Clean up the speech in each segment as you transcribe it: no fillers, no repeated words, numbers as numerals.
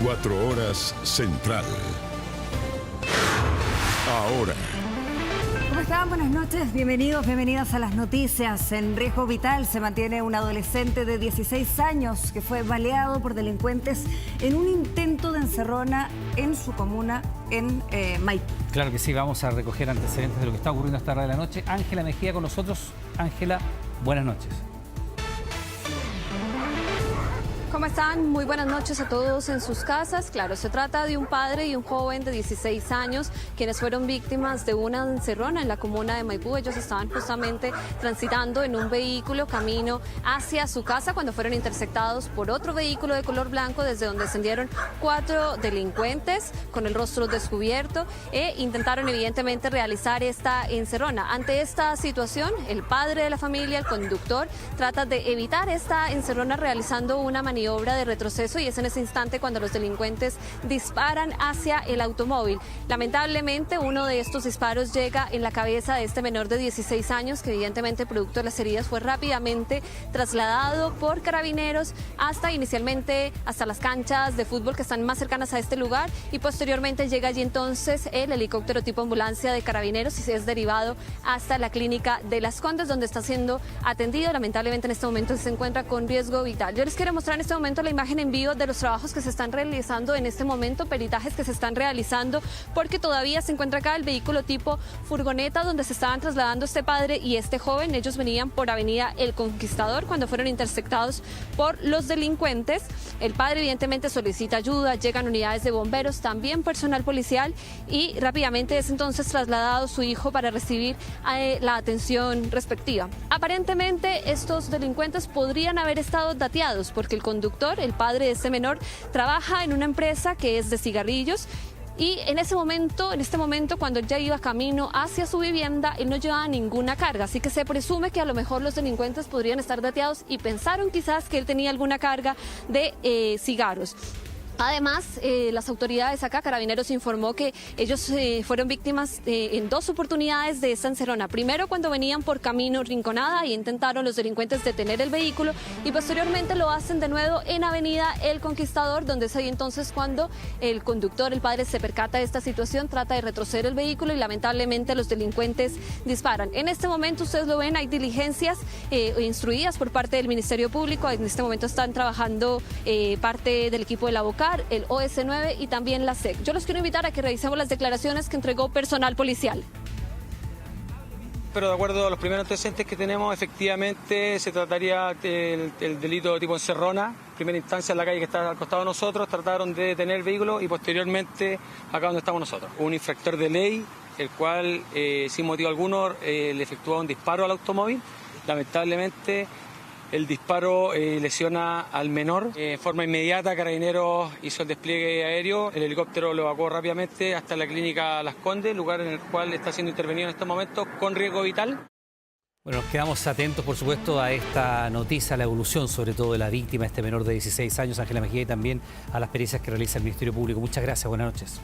24 horas Central. Ahora. ¿Cómo están? Buenas noches, bienvenidos, bienvenidas a las noticias. En riesgo vital se mantiene un adolescente de 16 años que fue baleado por delincuentes en un intento de encerrona en su comuna en Maipú. Claro que sí, vamos a recoger antecedentes de lo que está ocurriendo a esta hora de la noche. Ángela Mejía con nosotros. Ángela, buenas noches. ¿Cómo están? Muy buenas noches a todos en sus casas. Claro, se trata de un padre y un joven de 16 años quienes fueron víctimas de una encerrona en la comuna de Maipú. Ellos estaban justamente transitando en un vehículo camino hacia su casa cuando fueron interceptados por otro vehículo de color blanco, desde donde descendieron 4 delincuentes con el rostro descubierto e intentaron evidentemente realizar esta encerrona. Ante esta situación, el padre de la familia, el conductor, trata de evitar esta encerrona realizando una maniobra de retroceso, y es en ese instante cuando los delincuentes disparan hacia el automóvil. Lamentablemente, uno de estos disparos llega en la cabeza de este menor de 16 años, que evidentemente producto de las heridas fue rápidamente trasladado por carabineros inicialmente hasta las canchas de fútbol que están más cercanas a este lugar, y posteriormente llega allí entonces el helicóptero tipo ambulancia de carabineros y se es derivado hasta la clínica de Las Condes, donde está siendo atendido. Lamentablemente en este momento se encuentra con riesgo vital. Yo les quiero mostrar en este momento la imagen en vivo de los trabajos que se están realizando en este momento, peritajes que se están realizando, porque todavía se encuentra acá el vehículo tipo furgoneta donde se estaban trasladando este padre y este joven. Ellos venían por avenida El Conquistador cuando fueron interceptados por los delincuentes. El padre evidentemente solicita ayuda, llegan unidades de bomberos, también personal policial, y rápidamente es entonces trasladado su hijo para recibir la atención respectiva. Aparentemente estos delincuentes podrían haber estado dateados porque el conductor, el padre de este menor, trabaja en una empresa que es de cigarrillos. Y en este momento, cuando él ya iba camino hacia su vivienda, él no llevaba ninguna carga, así que se presume que a lo mejor los delincuentes podrían estar dateados y pensaron quizás que él tenía alguna carga de cigarros. Además, las autoridades acá, Carabineros, informó que ellos fueron víctimas en 2 oportunidades de esta encerrona. Primero, cuando venían por camino Rinconada y intentaron los delincuentes detener el vehículo, y posteriormente lo hacen de nuevo en avenida El Conquistador, donde es ahí entonces cuando el conductor, el padre, se percata de esta situación, trata de retroceder el vehículo y lamentablemente los delincuentes disparan. En este momento, ustedes lo ven, hay diligencias instruidas por parte del Ministerio Público. En este momento están trabajando parte del equipo de la Boca, el OS9 y también la SEC. Yo los quiero invitar a que revisemos las declaraciones que entregó personal policial. Pero de acuerdo a los primeros antecedentes que tenemos, efectivamente se trataría del delito tipo encerrona. En primera instancia, en la calle que está al costado de nosotros, trataron de detener el vehículo y posteriormente acá donde estamos nosotros. Un infractor de ley, el cual sin motivo alguno le efectuó un disparo al automóvil. Lamentablemente el disparo lesiona al menor. En forma inmediata, Carabineros hizo el despliegue aéreo. El helicóptero lo evacuó rápidamente hasta la clínica Las Condes, lugar en el cual está siendo intervenido en estos momentos con riesgo vital. Bueno, nos quedamos atentos, por supuesto, a esta noticia, a la evolución, sobre todo de la víctima, este menor de 16 años, Ángela Mejía, y también a las pericias que realiza el Ministerio Público. Muchas gracias, buenas noches.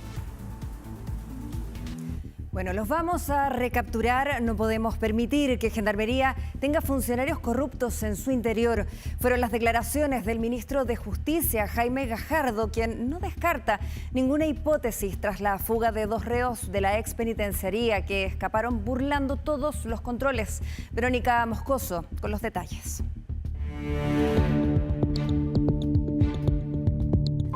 Bueno, los vamos a recapturar. No podemos permitir que Gendarmería tenga funcionarios corruptos en su interior. Fueron las declaraciones del ministro de Justicia, Jaime Gajardo, quien no descarta ninguna hipótesis tras la fuga de 2 reos de la ex penitenciaría que escaparon burlando todos los controles. Verónica Moscoso con los detalles.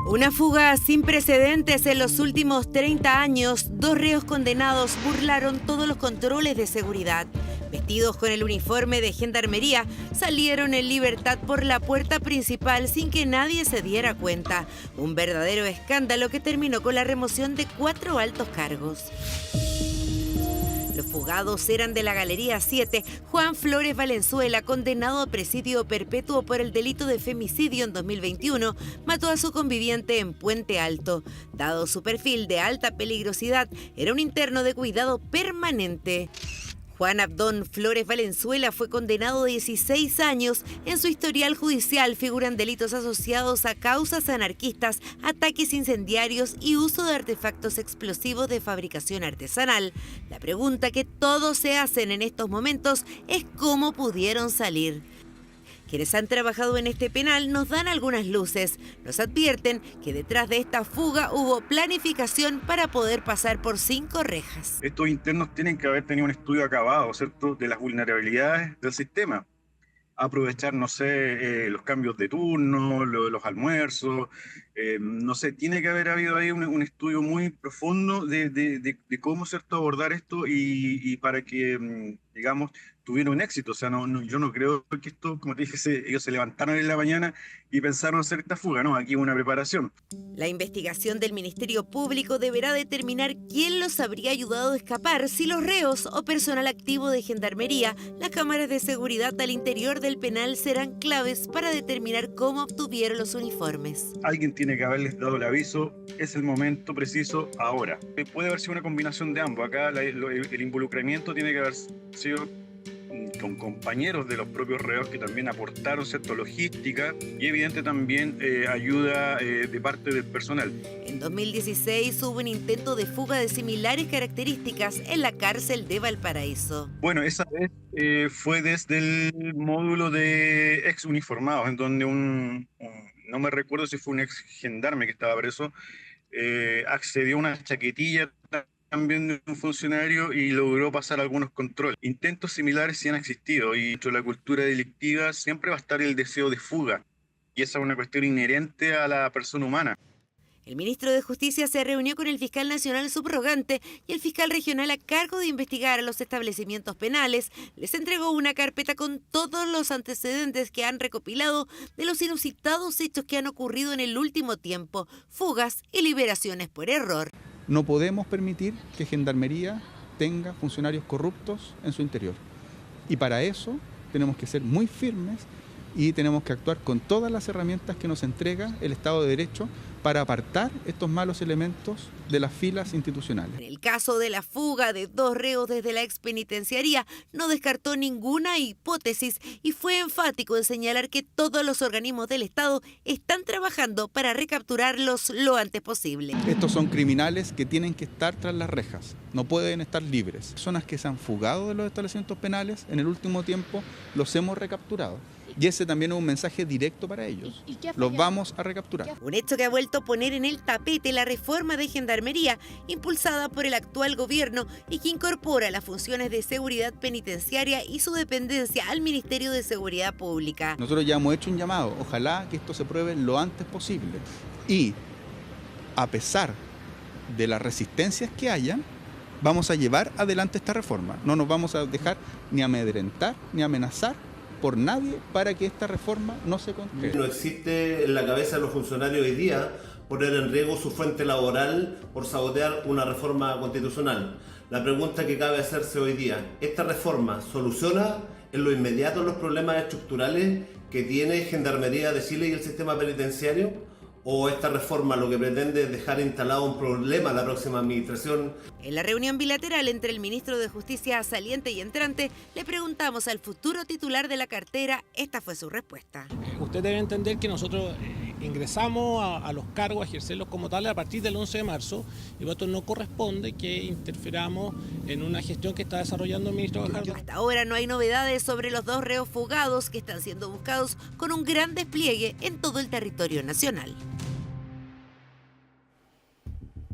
Una fuga sin precedentes en los últimos 30 años. 2 reos condenados burlaron todos los controles de seguridad. Vestidos con el uniforme de Gendarmería, salieron en libertad por la puerta principal sin que nadie se diera cuenta. Un verdadero escándalo que terminó con la remoción de 4 altos cargos. Los fugados eran de la Galería 7, Juan Flores Valenzuela, condenado a presidio perpetuo por el delito de femicidio en 2021, mató a su conviviente en Puente Alto. Dado su perfil de alta peligrosidad, era un interno de cuidado permanente. Juan Abdón Flores Valenzuela fue condenado a 16 años. En su historial judicial figuran delitos asociados a causas anarquistas, ataques incendiarios y uso de artefactos explosivos de fabricación artesanal. La pregunta que todos se hacen en estos momentos es cómo pudieron salir. Quienes han trabajado en este penal nos dan algunas luces. Nos advierten que detrás de esta fuga hubo planificación para poder pasar por 5 rejas. Estos internos tienen que haber tenido un estudio acabado, ¿cierto?, de las vulnerabilidades del sistema. Aprovechar, no sé, los cambios de turno, los almuerzos, no sé, tiene que haber habido ahí un estudio muy profundo de cómo, ¿cierto?, abordar esto y para que, digamos, tuviera un éxito. O sea, yo no creo que esto, como te dije, ellos se levantaron en la mañana y pensaron hacer esta fuga, no, aquí hubo una preparación. La investigación del Ministerio Público deberá determinar quién los habría ayudado a escapar, si los reos o personal activo de Gendarmería. Las cámaras de seguridad al interior del penal serán claves para determinar cómo obtuvieron los uniformes. Alguien tiene que haberles dado el aviso, es el momento preciso ahora. Puede haber sido una combinación de ambos. Acá el involucramiento tiene que haber sido con compañeros de los propios reos que también aportaron, ¿cierto?, logística y evidente también ayuda de parte del personal. En 2016 hubo un intento de fuga de similares características en la cárcel de Valparaíso. Bueno, esa vez fue desde el módulo de ex uniformados, en donde no me recuerdo si fue un ex gendarme que estaba preso, accedió a una chaquetilla también de un funcionario y logró pasar algunos controles. Intentos similares sí han existido y dentro de la cultura delictiva siempre va a estar el deseo de fuga y esa es una cuestión inherente a la persona humana. El ministro de Justicia se reunió con el fiscal nacional subrogante y el fiscal regional a cargo de investigar a los establecimientos penales. Les entregó una carpeta con todos los antecedentes que han recopilado de los inusitados hechos que han ocurrido en el último tiempo, fugas y liberaciones por error. No podemos permitir que Gendarmería tenga funcionarios corruptos en su interior. Y para eso tenemos que ser muy firmes y tenemos que actuar con todas las herramientas que nos entrega el Estado de Derecho para apartar estos malos elementos de las filas institucionales. En el caso de la fuga de 2 reos desde la expenitenciaría, no descartó ninguna hipótesis y fue enfático en señalar que todos los organismos del Estado están trabajando para recapturarlos lo antes posible. Estos son criminales que tienen que estar tras las rejas, no pueden estar libres. Personas que se han fugado de los establecimientos penales, en el último tiempo los hemos recapturado. Y ese también es un mensaje directo para ellos. Los vamos a recapturar. Un hecho que ha vuelto a poner en el tapete la reforma de Gendarmería impulsada por el actual gobierno y que incorpora las funciones de seguridad penitenciaria y su dependencia al Ministerio de Seguridad Pública. Nosotros ya hemos hecho un llamado, ojalá que esto se pruebe lo antes posible. Y a pesar de las resistencias que hayan, vamos a llevar adelante esta reforma. No nos vamos a dejar ni amedrentar ni amenazar por nadie para que esta reforma no se concrete. No existe en la cabeza de los funcionarios hoy día poner en riesgo su fuente laboral por sabotear una reforma constitucional. La pregunta que cabe hacerse hoy día, ¿esta reforma soluciona en lo inmediato los problemas estructurales que tiene Gendarmería de Chile y el sistema penitenciario? ¿O esta reforma lo que pretende es dejar instalado un problema a la próxima administración? En la reunión bilateral entre el ministro de Justicia saliente y entrante, le preguntamos al futuro titular de la cartera. Esta fue su respuesta. Usted debe entender que nosotros ingresamos a los cargos, a ejercerlos como tales a partir del 11 de marzo y por esto no corresponde que interfiramos en una gestión que está desarrollando el ministro Gajardo. Hasta ahora no hay novedades sobre los 2 reos fugados que están siendo buscados con un gran despliegue en todo el territorio nacional.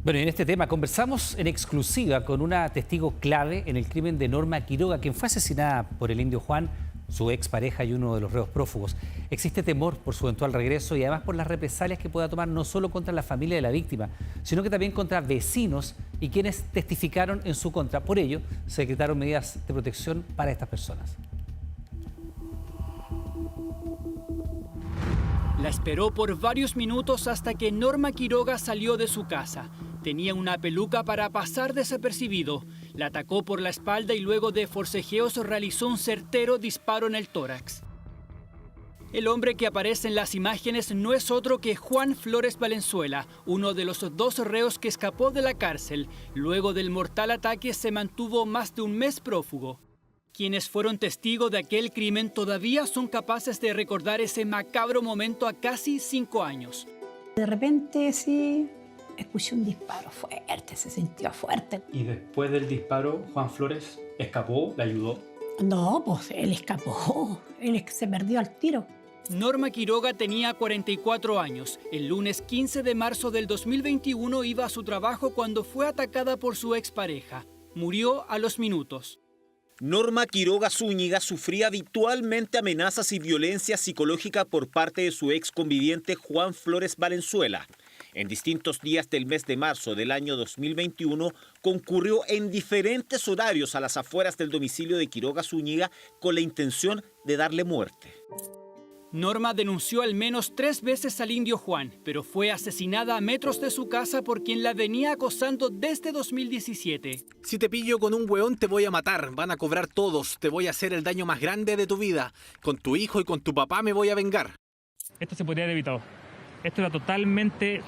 Bueno, y en este tema conversamos en exclusiva con una testigo clave en el crimen de Norma Quiroga, quien fue asesinada por el indio Juan, su expareja y uno de los reos prófugos. Existe temor por su eventual regreso y además por las represalias que pueda tomar no solo contra la familia de la víctima, sino que también contra vecinos y quienes testificaron en su contra. Por ello, se decretaron medidas de protección para estas personas. La esperó por varios minutos hasta que Norma Quiroga salió de su casa. Tenía una peluca para pasar desapercibido. La atacó por la espalda y luego de forcejeos realizó un certero disparo en el tórax. El hombre que aparece en las imágenes no es otro que Juan Flores Valenzuela, uno de los 2 reos que escapó de la cárcel. Luego del mortal ataque se mantuvo más de un mes prófugo. Quienes fueron testigos de aquel crimen todavía son capaces de recordar ese macabro momento a casi 5 años. De repente sí, escuché un disparo fuerte, se sintió fuerte. Y después del disparo, Juan Flores escapó, le ayudó. No, pues él escapó, él se perdió al tiro. Norma Quiroga tenía 44 años. El lunes 15 de marzo del 2021 iba a su trabajo cuando fue atacada por su expareja. Murió a los minutos. Norma Quiroga Zúñiga sufría habitualmente amenazas y violencia psicológica por parte de su ex conviviente Juan Flores Valenzuela. En distintos días del mes de marzo del año 2021 concurrió en diferentes horarios a las afueras del domicilio de Quiroga Zúñiga con la intención de darle muerte. Norma denunció al menos 3 veces al indio Juan, pero fue asesinada a metros de su casa por quien la venía acosando desde 2017. Si te pillo con un hueón te voy a matar, van a cobrar todos, te voy a hacer el daño más grande de tu vida. Con tu hijo y con tu papá me voy a vengar. Esto se podría haber evitado. Esto era totalmente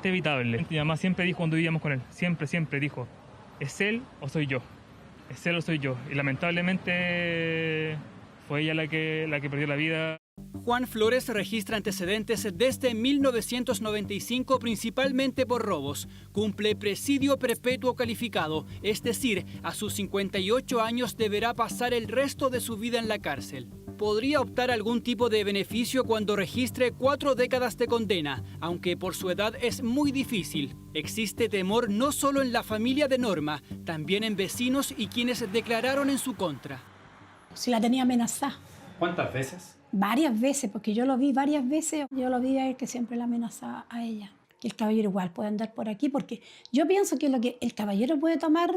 evitable. Mi mamá siempre dijo cuando vivíamos con él, siempre dijo, ¿es él o soy yo? ¿Es él o soy yo? Y lamentablemente fue ella la que perdió la vida. Juan Flores registra antecedentes desde 1995 principalmente por robos. Cumple presidio perpetuo calificado, es decir, a sus 58 años deberá pasar el resto de su vida en la cárcel. Podría optar a algún tipo de beneficio cuando registre 4 décadas de condena, aunque por su edad es muy difícil. Existe temor no solo en la familia de Norma, también en vecinos y quienes declararon en su contra. Si la tenía amenazada. ¿Cuántas veces? Varias veces, porque yo lo vi varias veces. Yo lo vi a él que siempre la amenazaba a ella. Que el caballero igual puede andar por aquí, porque yo pienso que lo que el caballero puede tomar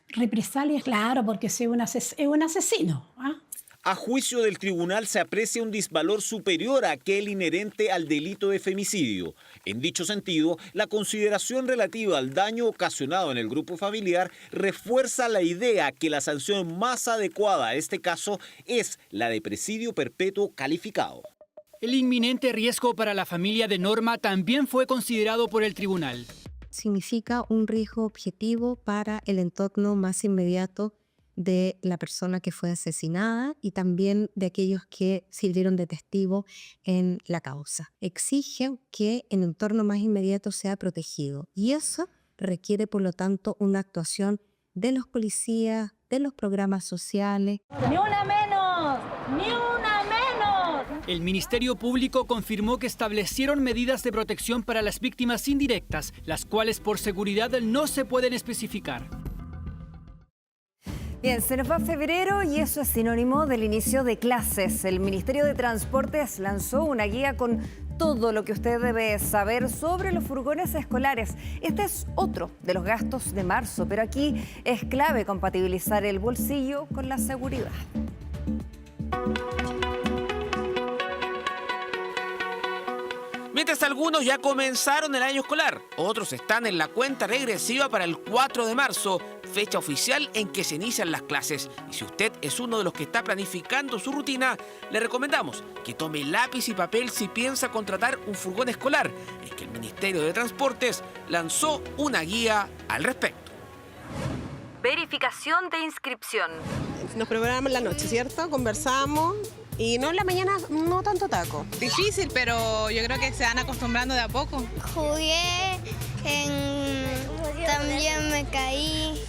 represalias, claro, porque es un asesino. ¿Ah? A juicio del tribunal se aprecia un disvalor superior a aquel inherente al delito de femicidio. En dicho sentido, la consideración relativa al daño ocasionado en el grupo familiar refuerza la idea que la sanción más adecuada a este caso es la de presidio perpetuo calificado. El inminente riesgo para la familia de Norma también fue considerado por el tribunal. Significa un riesgo objetivo para el entorno más inmediato de la persona que fue asesinada y también de aquellos que sirvieron de testigo en la causa. Exigen que el entorno más inmediato sea protegido y eso requiere, por lo tanto, una actuación de los policías, de los programas sociales. ¡Ni una menos! ¡Ni una menos! El Ministerio Público confirmó que establecieron medidas de protección para las víctimas indirectas, las cuales por seguridad no se pueden especificar. Bien, se nos va febrero y eso es sinónimo del inicio de clases. El Ministerio de Transportes lanzó una guía con todo lo que usted debe saber sobre los furgones escolares. Este es otro de los gastos de marzo, pero aquí es clave compatibilizar el bolsillo con la seguridad. Mientras algunos ya comenzaron el año escolar, otros están en la cuenta regresiva para el 4 de marzo, fecha oficial en que se inician las clases. Y si usted es uno de los que está planificando su rutina, le recomendamos que tome lápiz y papel si piensa contratar un furgón escolar. Es que el Ministerio de Transportes lanzó una guía al respecto. Verificación de inscripción. Nos preparamos en la noche, ¿cierto? Conversamos. Y no en la mañana, no tanto taco. Difícil, pero yo creo que se van acostumbrando de a poco. Jugué, también me caí.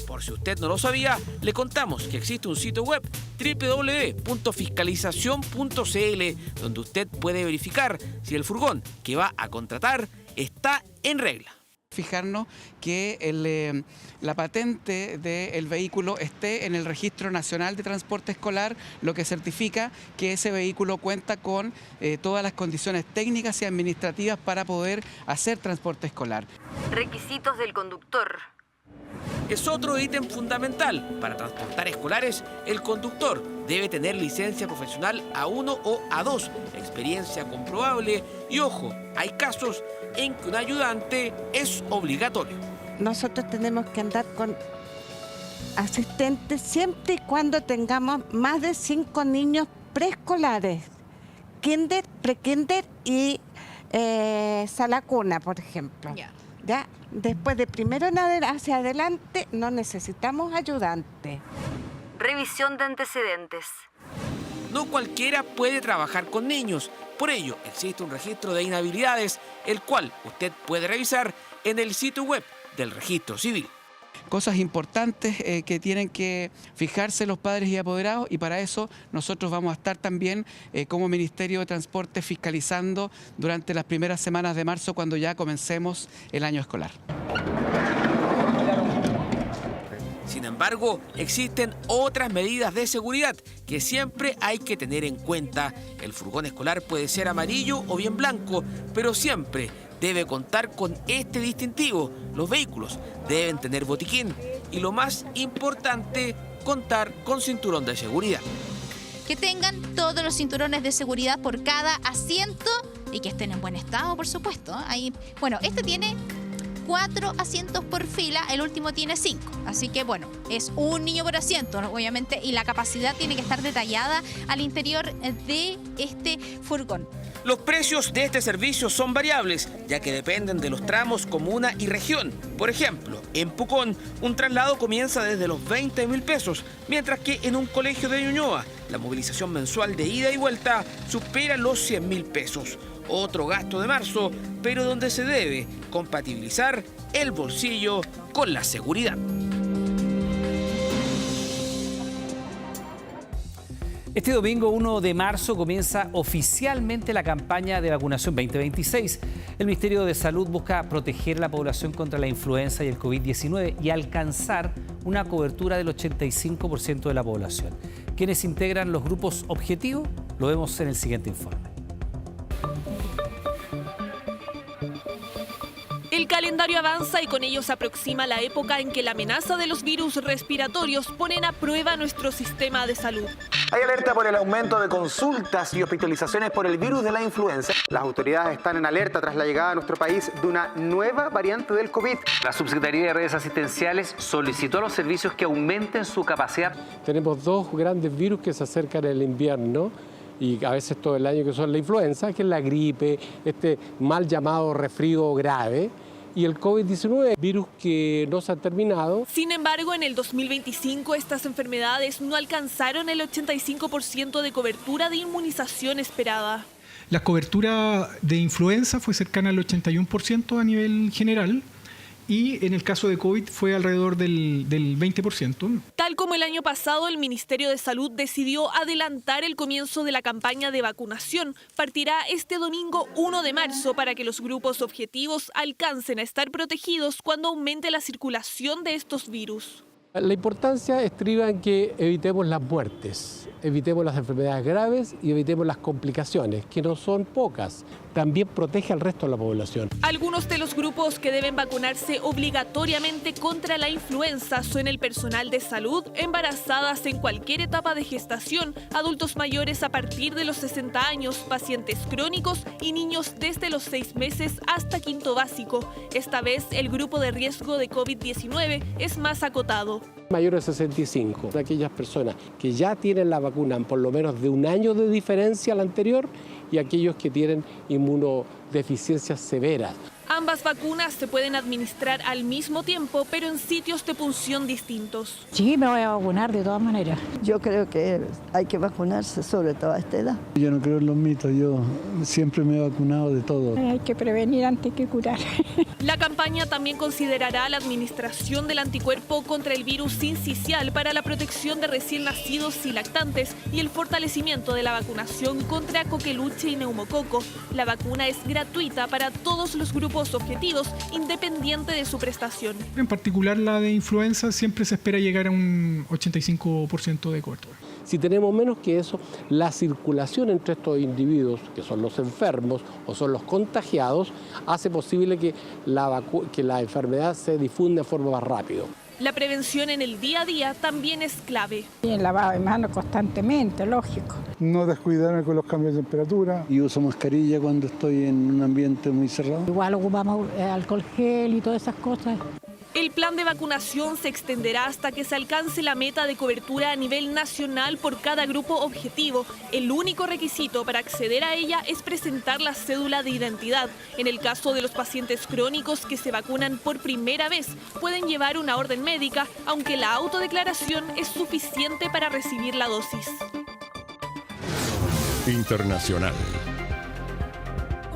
Por si usted no lo sabía, le contamos que existe un sitio web www.fiscalizacion.cl donde usted puede verificar si el furgón que va a contratar está en regla. Fijarnos que la patente del vehículo esté en el Registro Nacional de Transporte Escolar, lo que certifica que ese vehículo cuenta con todas las condiciones técnicas y administrativas para poder hacer transporte escolar. Requisitos del conductor. Es otro ítem fundamental. Para transportar escolares, el conductor debe tener licencia profesional A1 o A2, experiencia comprobable y, ojo, hay casos en que un ayudante es obligatorio. Nosotros tenemos que andar con asistentes siempre y cuando tengamos más de 5 niños preescolares, kinder, prekinder y sala cuna, por ejemplo. ¿Ya? Después de primero hacia adelante no necesitamos ayudante. Revisión de antecedentes. No cualquiera puede trabajar con niños. Por ello, existe un registro de inhabilidades, el cual usted puede revisar en el sitio web del Registro Civil. Cosas importantes que tienen que fijarse los padres y apoderados, y para eso nosotros vamos a estar también como Ministerio de Transporte fiscalizando durante las primeras semanas de marzo, cuando ya comencemos el año escolar. Sin embargo, existen otras medidas de seguridad que siempre hay que tener en cuenta. El furgón escolar puede ser amarillo o bien blanco, pero siempre debe contar con este distintivo. Los vehículos deben tener botiquín y, lo más importante, contar con cinturón de seguridad. Que tengan todos los cinturones de seguridad por cada asiento y que estén en buen estado, por supuesto. Ahí, bueno, este tiene 4 asientos por fila, el último tiene 5. Así que bueno, es un niño por asiento, ¿no? Obviamente, y la capacidad tiene que estar detallada al interior de este furgón. Los precios de este servicio son variables, ya que dependen de los tramos, comuna y región. Por ejemplo, en Pucón, un traslado comienza desde los 20.000 pesos, mientras que en un colegio de Ñuñoa, la movilización mensual de ida y vuelta supera los 100.000 pesos. Otro gasto de marzo, pero donde se debe compatibilizar el bolsillo con la seguridad. Este domingo 1 de marzo comienza oficialmente la campaña de vacunación 2026. El Ministerio de Salud busca proteger a la población contra la influenza y el COVID-19 y alcanzar una cobertura del 85% de la población. ¿Quiénes integran los grupos objetivos? Lo vemos en el siguiente informe. El calendario avanza y con ello se aproxima la época en que la amenaza de los virus respiratorios ponen a prueba nuestro sistema de salud. Hay alerta por el aumento de consultas y hospitalizaciones por el virus de la influenza. Las autoridades están en alerta tras la llegada a nuestro país de una nueva variante del COVID. La Subsecretaría de Redes Asistenciales solicitó a los servicios que aumenten su capacidad. Tenemos dos grandes virus que se acercan en el invierno y a veces todo el año, que son la influenza, que es la gripe, este mal llamado resfrío grave, y el COVID-19, virus que no se han terminado. Sin embargo, en el 2025 estas enfermedades no alcanzaron el 85% de cobertura de inmunización esperada. La cobertura de influenza fue cercana al 81% a nivel general, y en el caso de COVID fue alrededor del 20%. Tal como el año pasado, el Ministerio de Salud decidió adelantar el comienzo de la campaña de vacunación. Partirá este domingo 1 de marzo para que los grupos objetivos alcancen a estar protegidos cuando aumente la circulación de estos virus. La importancia estriba en que evitemos las muertes, evitemos las enfermedades graves y evitemos las complicaciones, que no son pocas. También protege al resto de la población. Algunos de los grupos que deben vacunarse obligatoriamente contra la influenza son el personal de salud, embarazadas en cualquier etapa de gestación, adultos mayores a partir de los 60 años, pacientes crónicos y niños desde los 6 meses hasta quinto básico. Esta vez el grupo de riesgo de COVID-19 es más acotado. Mayores de 65, aquellas personas que ya tienen la vacuna por lo menos de un año de diferencia a la anterior, y aquellos que tienen inmunodeficiencias severas. Ambas vacunas se pueden administrar al mismo tiempo, pero en sitios de punción distintos. Sí, me voy a vacunar de todas maneras. Yo creo que hay que vacunarse, sobre todo a esta edad. Yo no creo en los mitos, yo siempre me he vacunado de todo. Hay que prevenir antes que curar. La campaña también considerará la administración del anticuerpo contra el virus sincicial para la protección de recién nacidos y lactantes y el fortalecimiento de la vacunación contra coqueluche y neumococo. La vacuna es gratuita para todos los grupos objetivos, independiente de su prestación. En particular la de influenza siempre se espera llegar a un 85% de cobertura. Si tenemos menos que eso, la circulación entre estos individuos, que son los enfermos o son los contagiados, hace posible que la enfermedad se difunda de forma más rápida. La prevención en el día a día también es clave. Y el lavado de manos constantemente, lógico. No descuidarme con los cambios de temperatura. Y uso mascarilla cuando estoy en un ambiente muy cerrado. Igual ocupamos alcohol gel y todas esas cosas. El plan de vacunación se extenderá hasta que se alcance la meta de cobertura a nivel nacional por cada grupo objetivo. El único requisito para acceder a ella es presentar la cédula de identidad. En el caso de los pacientes crónicos que se vacunan por primera vez, pueden llevar una orden médica, aunque la autodeclaración es suficiente para recibir la dosis. Internacional.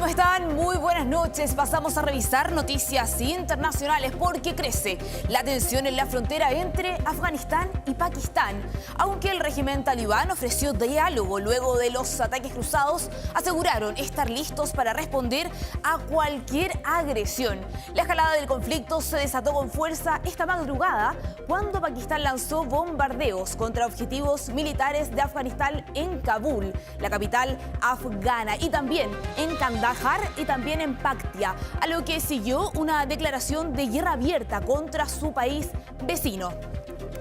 ¿Cómo están? Muy buenas noches. Pasamos a revisar noticias internacionales porque crece la tensión en la frontera entre Afganistán y Pakistán. Aunque el régimen talibán ofreció diálogo luego de los ataques cruzados, aseguraron estar listos para responder a cualquier agresión. La escalada del conflicto se desató con fuerza esta madrugada cuando Pakistán lanzó bombardeos contra objetivos militares de Afganistán en Kabul, la capital afgana, y también en Kandahar y también en Paktia, a lo que siguió una declaración de guerra abierta contra su país vecino.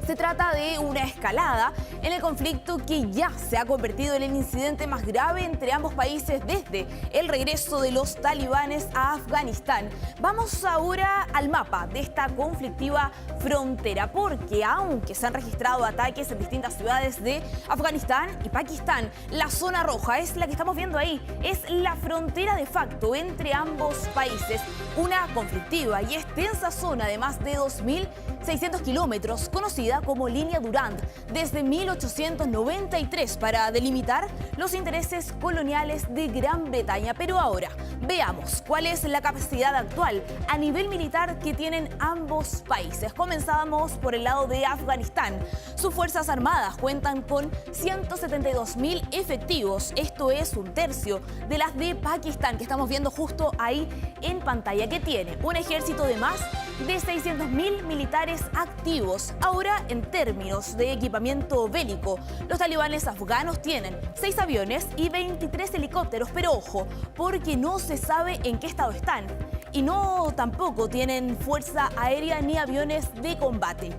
Se trata de una escalada en el conflicto que ya se ha convertido en el incidente más grave entre ambos países desde el regreso de los talibanes a Afganistán. Vamos ahora al mapa de esta conflictiva frontera, porque aunque se han registrado ataques en distintas ciudades de Afganistán y Pakistán, la zona roja es la que estamos viendo ahí, es la frontera de facto entre ambos países. Una conflictiva y extensa zona de más de 2.600 kilómetros, conocida como Línea Durand, desde 1893 para delimitar los intereses coloniales de Gran Bretaña. Pero ahora, veamos cuál es la capacidad actual a nivel militar que tienen ambos países. Comenzamos por el lado de Afganistán. Sus fuerzas armadas cuentan con 172.000 efectivos. Esto es un tercio de las de Pakistán, que estamos viendo justo ahí en pantalla, que tiene un ejército de más de 600.000 militares activos. Ahora, en términos de equipamiento bélico, los talibanes afganos tienen 6 aviones y 23 helicópteros, pero ojo, porque no se sabe en qué estado están. Y no tampoco tienen fuerza aérea ni aviones de combate.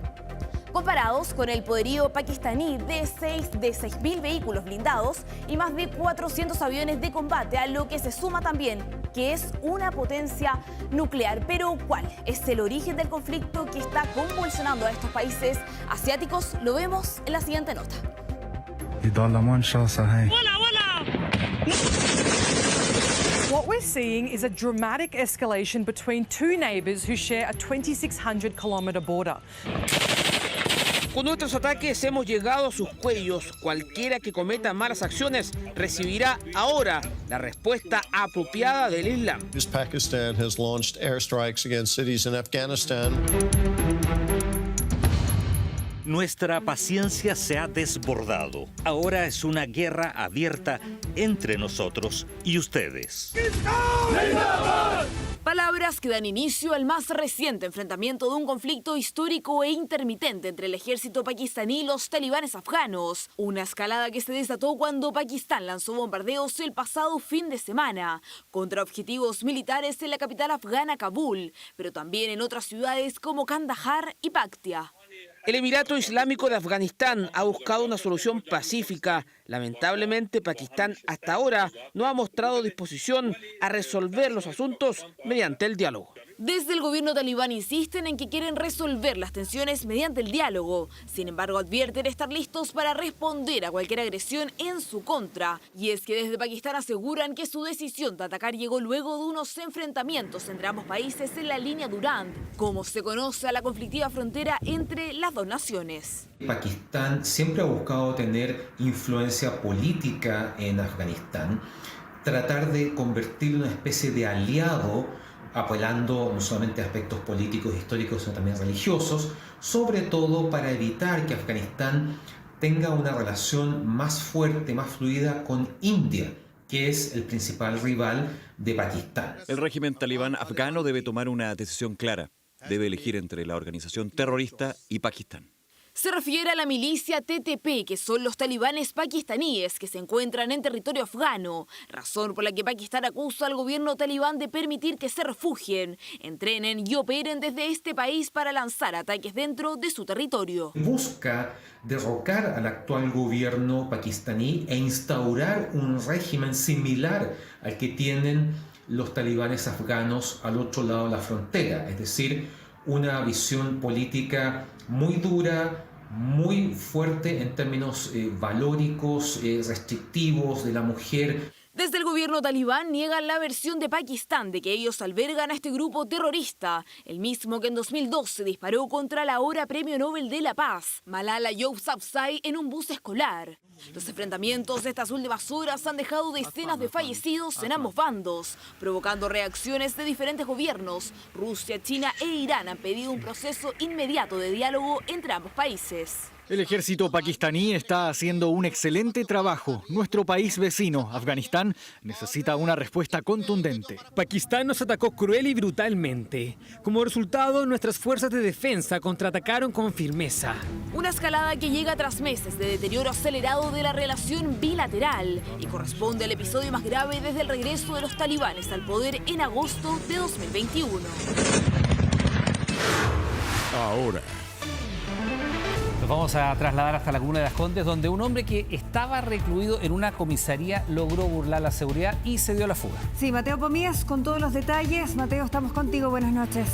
Comparados con el poderío pakistaní de 6.000 vehículos blindados y más de 400 aviones de combate, a lo que se suma también que es una potencia nuclear. Pero ¿cuál es el origen del conflicto que está convulsionando a estos países asiáticos? Lo vemos en la siguiente nota. What we're seeing is a dramatic escalation between two neighbours who share a 2,600-kilometre border. Con nuestros ataques hemos llegado a sus cuellos. Cualquiera que cometa malas acciones recibirá ahora la respuesta apropiada del Islam. Pakistan has launched airstrikes against cities in Afghanistan. Nuestra paciencia se ha desbordado. Ahora es una guerra abierta entre nosotros y ustedes. Palabras que dan inicio al más reciente enfrentamiento de un conflicto histórico e intermitente entre el ejército pakistaní y los talibanes afganos. Una escalada que se desató cuando Pakistán lanzó bombardeos el pasado fin de semana contra objetivos militares en la capital afgana, Kabul, pero también en otras ciudades como Kandahar y Paktia. El Emirato Islámico de Afganistán ha buscado una solución pacífica. Lamentablemente, Pakistán hasta ahora no ha mostrado disposición a resolver los asuntos mediante el diálogo. Desde el gobierno talibán insisten en que quieren resolver las tensiones mediante el diálogo. Sin embargo, advierten estar listos para responder a cualquier agresión en su contra. Y es que desde Pakistán aseguran que su decisión de atacar llegó luego de unos enfrentamientos entre ambos países en la línea Durand, como se conoce a la conflictiva frontera entre las dos naciones. Pakistán siempre ha buscado tener influencia política en Afganistán, tratar de convertirlo en una especie de aliado, apelando no solamente a aspectos políticos, históricos, sino también religiosos, sobre todo para evitar que Afganistán tenga una relación más fuerte, más fluida con India, que es el principal rival de Pakistán. El régimen talibán afgano debe tomar una decisión clara. Debe elegir entre la organización terrorista y Pakistán. Se refiere a la milicia TTP, que son los talibanes pakistaníes que se encuentran en territorio afgano, razón por la que Pakistán acusa al gobierno talibán de permitir que se refugien, entrenen y operen desde este país para lanzar ataques dentro de su territorio. Busca derrocar al actual gobierno pakistaní e instaurar un régimen similar al que tienen los talibanes afganos al otro lado de la frontera, es decir, una visión política muy dura, muy fuerte en términos valóricos, restrictivos de la mujer. Desde el gobierno talibán niegan la versión de Pakistán de que ellos albergan a este grupo terrorista, el mismo que en 2012 disparó contra la ahora Premio Nobel de la Paz, Malala Yousafzai, en un bus escolar. Los enfrentamientos de estas últimas horas han dejado decenas de fallecidos en ambos bandos, provocando reacciones de diferentes gobiernos. Rusia, China e Irán han pedido un proceso inmediato de diálogo entre ambos países. El ejército pakistaní está haciendo un excelente trabajo. Nuestro país vecino, Afganistán, necesita una respuesta contundente. Pakistán nos atacó cruel y brutalmente. Como resultado, nuestras fuerzas de defensa contraatacaron con firmeza. Una escalada que llega tras meses de deterioro acelerado de la relación bilateral y corresponde al episodio más grave desde el regreso de los talibanes al poder en agosto de 2021. Ahora. Nos vamos a trasladar hasta la comuna de Las Condes, donde un hombre que estaba recluido en una comisaría logró burlar la seguridad y se dio a la fuga. Sí, Mateo Pomías con todos los detalles. Mateo, estamos contigo. Buenas noches.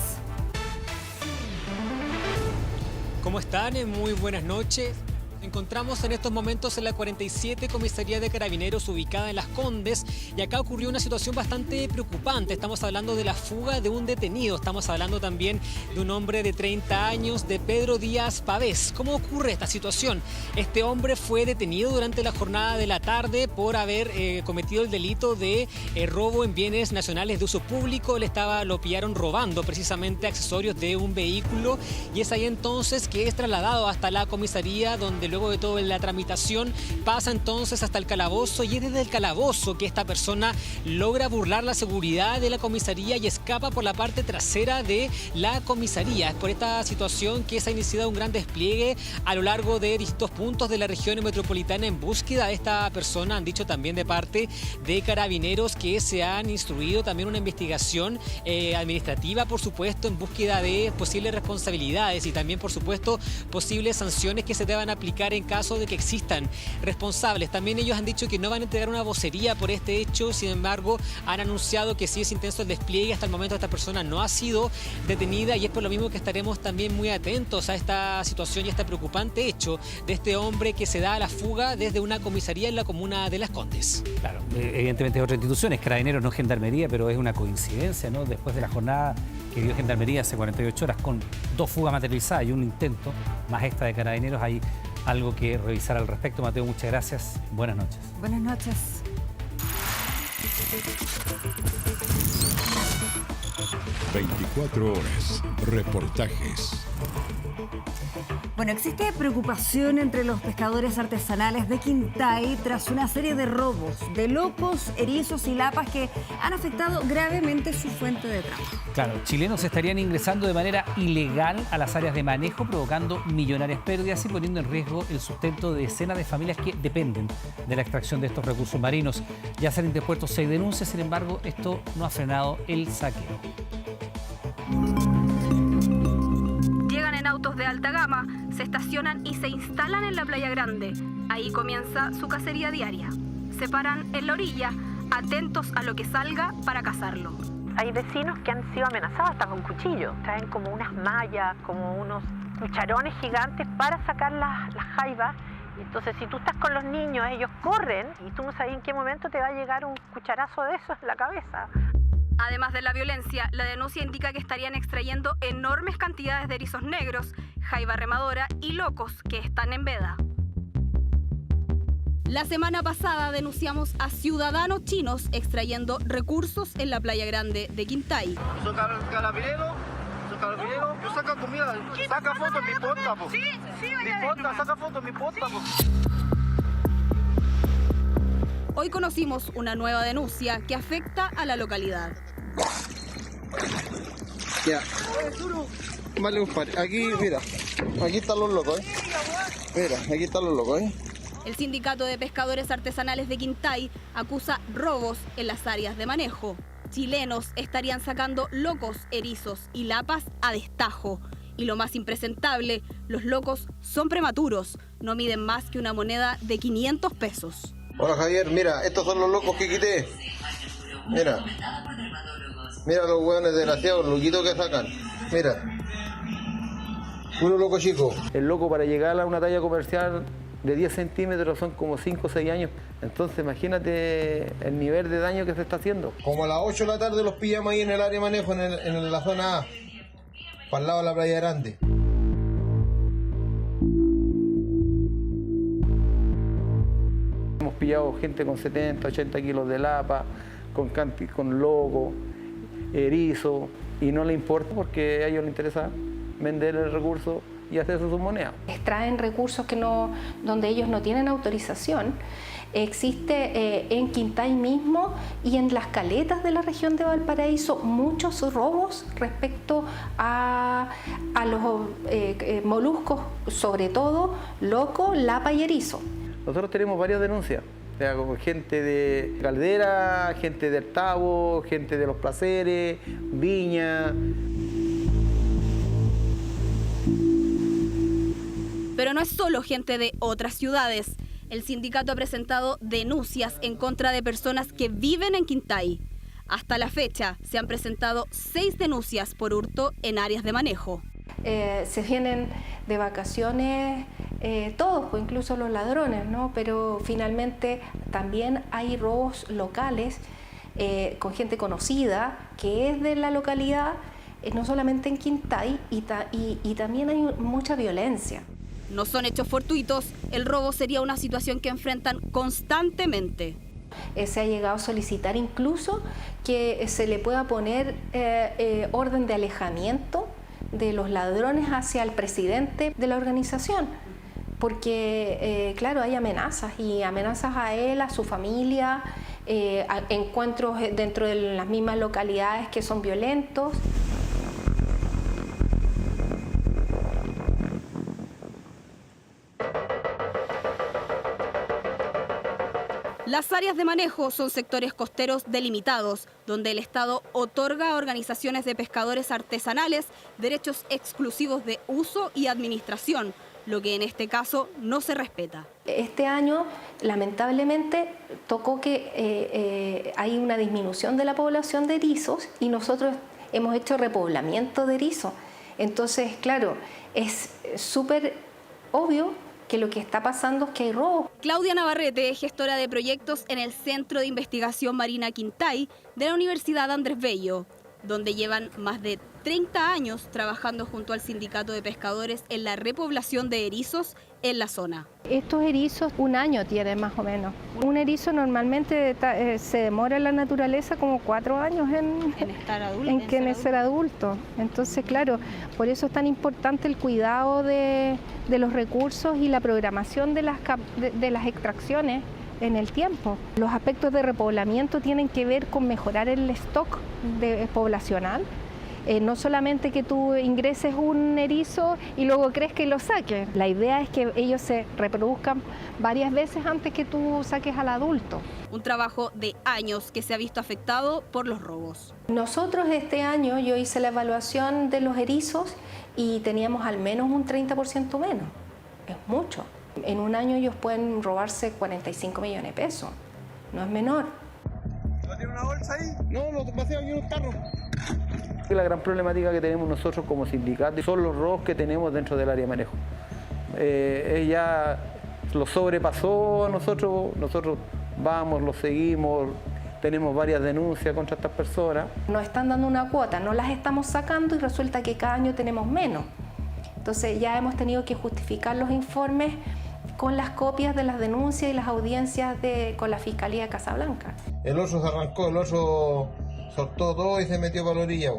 ¿Cómo están? Muy buenas noches. Encontramos en estos momentos en la 47 Comisaría de Carabineros ubicada en Las Condes y acá ocurrió una situación bastante preocupante. Estamos hablando de la fuga de un detenido, estamos hablando también de un hombre de 30 años, de Pedro Díaz Pavés. ¿Cómo ocurre esta situación? Este hombre fue detenido durante la jornada de la tarde por haber cometido el delito de robo en bienes nacionales de uso público. Lo pillaron robando precisamente accesorios de un vehículo y es ahí entonces que es trasladado hasta la comisaría, donde luego de toda la tramitación pasa entonces hasta el calabozo y es desde el calabozo que esta persona logra burlar la seguridad de la comisaría y escapa por la parte trasera de la comisaría. Es por esta situación que se ha iniciado un gran despliegue a lo largo de distintos puntos de la región metropolitana en búsqueda de esta persona. Han dicho también de parte de Carabineros que se han instruido también una investigación administrativa, por supuesto, en búsqueda de posibles responsabilidades y también, por supuesto, posibles sanciones que se deban aplicar en caso de que existan responsables. También ellos han dicho que no van a entregar una vocería por este hecho, sin embargo han anunciado que sí es intenso el despliegue. Hasta el momento esta persona no ha sido detenida y es por lo mismo que estaremos también muy atentos a esta situación y a este preocupante hecho de este hombre que se da a la fuga desde una comisaría en la comuna de Las Condes. Claro, evidentemente es otra institución, es Carabineros, no Gendarmería, pero es una coincidencia, ¿no? Después de la jornada que dio Gendarmería hace 48 horas con 2 fugas materializadas y un intento, más esta de Carabineros, hay algo que revisar al respecto. Mateo, muchas gracias. Buenas noches. Buenas noches. ...24 horas, reportajes. Bueno, existe preocupación entre los pescadores artesanales de Quintay tras una serie de robos de locos, erizos y lapas que han afectado gravemente su fuente de trabajo. Claro, chilenos estarían ingresando de manera ilegal a las áreas de manejo, provocando millonarias pérdidas y poniendo en riesgo el sustento de decenas de familias que dependen de la extracción de estos recursos marinos. Ya se han interpuesto 6 denuncias, sin embargo, esto no ha frenado el saqueo. Llegan en autos de alta gama, se estacionan y se instalan en la Playa Grande. Ahí comienza su cacería diaria. Se paran en la orilla, atentos a lo que salga para cazarlo. Hay vecinos que han sido amenazados hasta con cuchillos. Traen como unas mallas, como unos cucharones gigantes para sacar las jaivas. Entonces, si tú estás con los niños, ellos corren y tú no sabes en qué momento te va a llegar un cucharazo de esos en la cabeza. Además de la violencia, la denuncia indica que estarían extrayendo enormes cantidades de erizos negros, jaiba remadora y locos que están en veda. La semana pasada denunciamos a ciudadanos chinos extrayendo recursos en la Playa Grande de Quintay. Son carabineros, yo saco comida, saca fotos en mi porta, po. Sí, mi porta, saca fotos en mi porta, po. Hoy conocimos una nueva denuncia que afecta a la localidad. Ya. Vale, aquí, mira, aquí están los locos, Mira, aquí están los locos, El Sindicato de Pescadores Artesanales de Quintay acusa robos en las áreas de manejo. Chilenos estarían sacando locos, erizos y lapas a destajo. Y lo más impresentable, los locos son prematuros, no miden más que una moneda de 500 pesos. Hola Javier, mira, estos son los locos que quité. Mira. Mira los hueones desgraciados, los loquitos que sacan. Mira. Puro loco chico. El loco para llegar a una talla comercial de 10 centímetros son como 5 o 6 años. Entonces imagínate el nivel de daño que se está haciendo. Como a las 8 de la tarde los pillamos ahí en el área de manejo, en la zona A, para el lado de la Playa Grande. Hemos pillado gente con 70, 80 kilos de lapa, con loco, erizo, y no le importa porque a ellos les interesa vender el recurso y hacerse su moneda. Extraen recursos donde ellos no tienen autorización. Existe en Quintay mismo y en las caletas de la región de Valparaíso muchos robos respecto a los moluscos, sobre todo loco, lapa y erizo. Nosotros tenemos varias denuncias, o sea, como gente de Caldera, gente del Tabo, gente de Los Placeres, Viña. Pero no es solo gente de otras ciudades. El sindicato ha presentado denuncias en contra de personas que viven en Quintay. Hasta la fecha se han presentado 6 denuncias por hurto en áreas de manejo. Se vienen de vacaciones todos, pues incluso los ladrones, ¿no? Pero finalmente también hay robos locales con gente conocida que es de la localidad, no solamente en Quintay, y también hay mucha violencia. No son hechos fortuitos, el robo sería una situación que enfrentan constantemente. Se ha llegado a solicitar incluso que se le pueda poner orden de alejamiento de los ladrones hacia el presidente de la organización, porque claro, hay amenazas a él, a su familia, encuentros dentro de las mismas localidades que son violentos. Las áreas de manejo son sectores costeros delimitados, donde el Estado otorga a organizaciones de pescadores artesanales derechos exclusivos de uso y administración, lo que en este caso no se respeta. Este año, lamentablemente, tocó que hay una disminución de la población de erizos y nosotros hemos hecho repoblamiento de erizo. Entonces, claro, es súper obvio que lo que está pasando es que hay robo. Claudia Navarrete es gestora de proyectos en el Centro de Investigación Marina Quintay de la Universidad Andrés Bello, donde llevan más de 30 años trabajando junto al Sindicato de Pescadores en la repoblación de erizos en la zona. Estos erizos 1 año tienen más o menos. Un erizo normalmente se demora en la naturaleza como 4 años en ser adulto. Entonces, claro, por eso es tan importante el cuidado de los recursos y la programación de las extracciones en el tiempo. Los aspectos de repoblamiento tienen que ver con mejorar el stock poblacional. No solamente que tú ingreses un erizo y luego crees que lo saques. La idea es que ellos se reproduzcan varias veces antes que tú saques al adulto. Un trabajo de años que se ha visto afectado por los robos. Nosotros este año yo hice la evaluación de los erizos y teníamos al menos un 30% menos. Es mucho. En 1 año ellos pueden robarse 45 millones de pesos. No es menor. ¿No tiene una bolsa ahí? No, lo paseo aquí en un carro. La gran problemática que tenemos nosotros como sindicato son los robos que tenemos dentro del área de manejo. Ella lo sobrepasó a nosotros vamos, lo seguimos, tenemos varias denuncias contra estas personas. Nos están dando una cuota, no las estamos sacando y resulta que cada año tenemos menos. Entonces ya hemos tenido que justificar los informes con las copias de las denuncias y las audiencias con la Fiscalía de Casablanca. El oso se arrancó, el oso soltó todo y se metió para la orilla.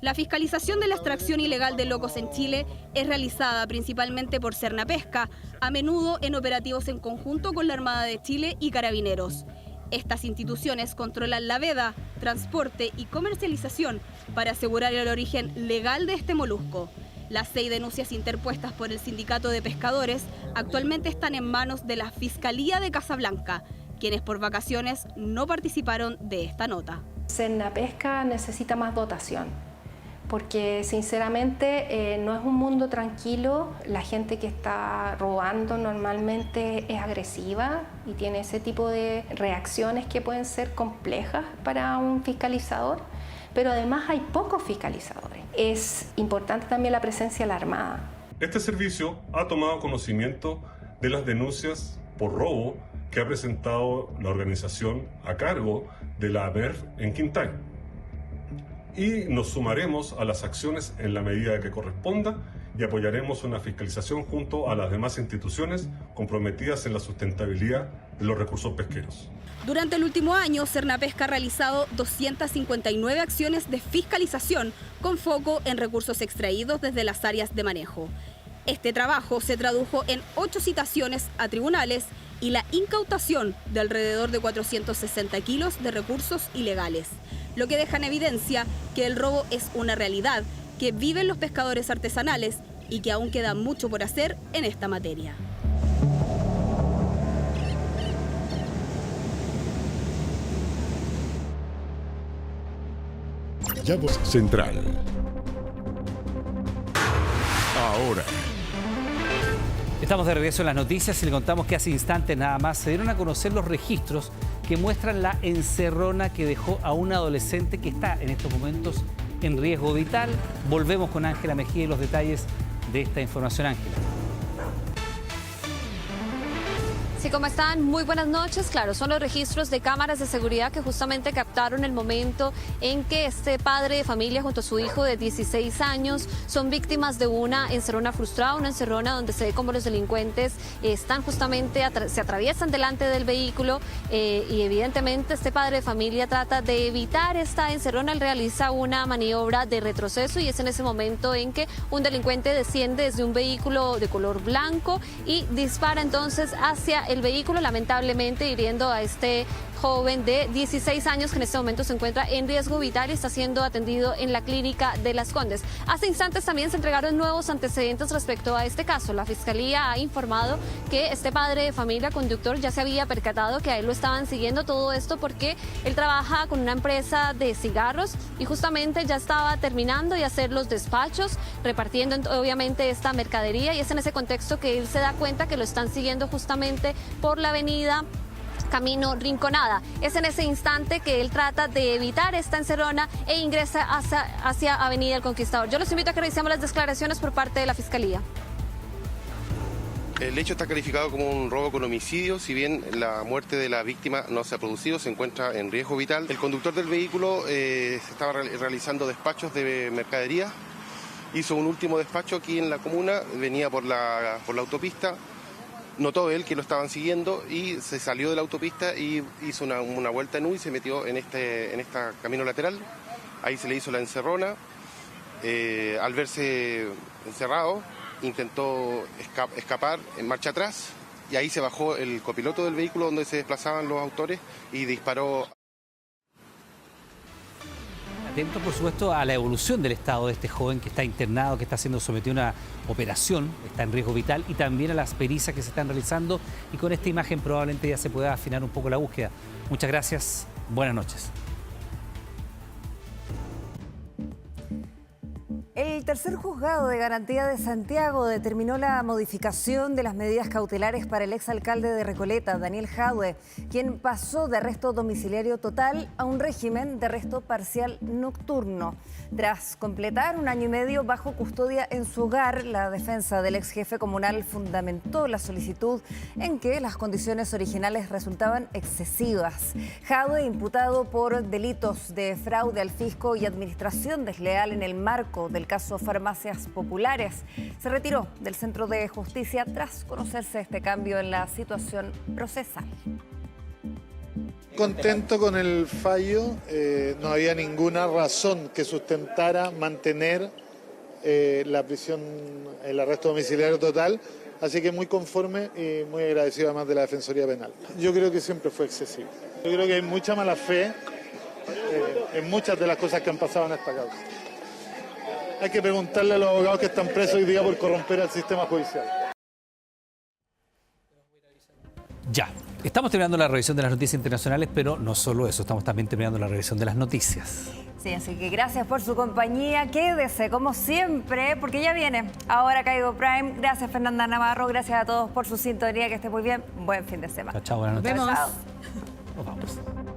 La fiscalización de la extracción ilegal de locos en Chile es realizada principalmente por Cernapesca, a menudo en operativos en conjunto con la Armada de Chile y Carabineros. Estas instituciones controlan la veda, transporte y comercialización para asegurar el origen legal de este molusco. Las 6 denuncias interpuestas por el Sindicato de Pescadores actualmente están en manos de la Fiscalía de Casablanca, quienes por vacaciones no participaron de esta nota. Cernapesca necesita más dotación, porque sinceramente no es un mundo tranquilo. La gente que está robando normalmente es agresiva y tiene ese tipo de reacciones que pueden ser complejas para un fiscalizador, pero además hay pocos fiscalizadores. Es importante también la presencia de la Armada. Este servicio ha tomado conocimiento de las denuncias por robo que ha presentado la organización a cargo de la AMERF en Quintay. Y nos sumaremos a las acciones en la medida que corresponda y apoyaremos una fiscalización junto a las demás instituciones comprometidas en la sustentabilidad de los recursos pesqueros. Durante el último año, Cernapesca ha realizado 259 acciones de fiscalización con foco en recursos extraídos desde las áreas de manejo. Este trabajo se tradujo en 8 citaciones a tribunales y la incautación de alrededor de 460 kilos de recursos ilegales, lo que deja en evidencia que el robo es una realidad que viven los pescadores artesanales y que aún queda mucho por hacer en esta materia. Ya Voz Central. Ahora. Estamos de regreso en las noticias y le contamos que hace instantes nada más se dieron a conocer los registros que muestran la encerrona que dejó a un adolescente que está en estos momentos en riesgo vital. Volvemos con Ángela Mejía y los detalles de esta información. Ángela. Sí, ¿cómo están? Muy buenas noches. Claro, son los registros de cámaras de seguridad que justamente captaron el momento en que este padre de familia junto a su hijo de 16 años son víctimas de una encerrona frustrada, una encerrona donde se ve como los delincuentes están justamente, se atraviesan delante del vehículo y evidentemente este padre de familia trata de evitar esta encerrona. Él realiza una maniobra de retroceso y es en ese momento en que un delincuente desciende desde un vehículo de color blanco y dispara entonces hacia el vehículo, lamentablemente hiriendo a este joven de 16 años que en este momento se encuentra en riesgo vital y está siendo atendido en la clínica de Las Condes. Hace instantes también se entregaron nuevos antecedentes respecto a este caso. La Fiscalía ha informado que este padre de familia conductor ya se había percatado que a él lo estaban siguiendo, todo esto porque él trabaja con una empresa de cigarros y justamente ya estaba terminando de hacer los despachos, repartiendo obviamente esta mercadería, y es en ese contexto que él se da cuenta que lo están siguiendo justamente por la avenida Camino Rinconada. Es en ese instante que él trata de evitar esta encerrona e ingresa hacia Avenida El Conquistador. Yo los invito a que revisemos las declaraciones por parte de la Fiscalía. El hecho está calificado como un robo con homicidio. Si bien la muerte de la víctima no se ha producido, se encuentra en riesgo vital. El conductor del vehículo estaba realizando despachos de mercadería. Hizo un último despacho aquí en la comuna, venía por la autopista. Notó él que lo estaban siguiendo y se salió de la autopista y hizo una vuelta en U y se metió en este camino lateral. Ahí se le hizo la encerrona. Al verse encerrado, intentó escapar en marcha atrás y ahí se bajó el copiloto del vehículo donde se desplazaban los autores y disparó. Atento, por supuesto, a la evolución del estado de este joven que está internado, que está siendo sometido a una operación, está en riesgo vital, y también a las pericias que se están realizando. Y con esta imagen probablemente ya se pueda afinar un poco la búsqueda. Muchas gracias. Buenas noches. El tercer juzgado de garantía de Santiago determinó la modificación de las medidas cautelares para el exalcalde de Recoleta, Daniel Jadwe, quien pasó de arresto domiciliario total a un régimen de arresto parcial nocturno. Tras completar 1 año y medio bajo custodia en su hogar, la defensa del ex jefe comunal fundamentó la solicitud en que las condiciones originales resultaban excesivas. Jadwe, imputado por delitos de fraude al fisco y administración desleal en el marco del caso Farmacias Populares, se retiró del Centro de Justicia tras conocerse este cambio en la situación procesal. Contento con el fallo, no había ninguna razón que sustentara mantener la prisión, el arresto domiciliario total, así que muy conforme y muy agradecido además de la Defensoría Penal. Yo creo que siempre fue excesivo. Yo creo que hay mucha mala fe en muchas de las cosas que han pasado en esta causa. Hay que preguntarle a los abogados que están presos hoy día por corromper al sistema judicial. Ya, estamos terminando la revisión de las noticias internacionales, pero no solo eso, estamos también terminando la revisión de las noticias. Sí, así que gracias por su compañía. Quédese como siempre, porque ya viene Ahora Caigo Prime. Gracias, Fernanda Navarro. Gracias a todos por su sintonía. Que esté muy bien. Buen fin de semana. Chao, buenas noches. Nos vemos. Nos vamos.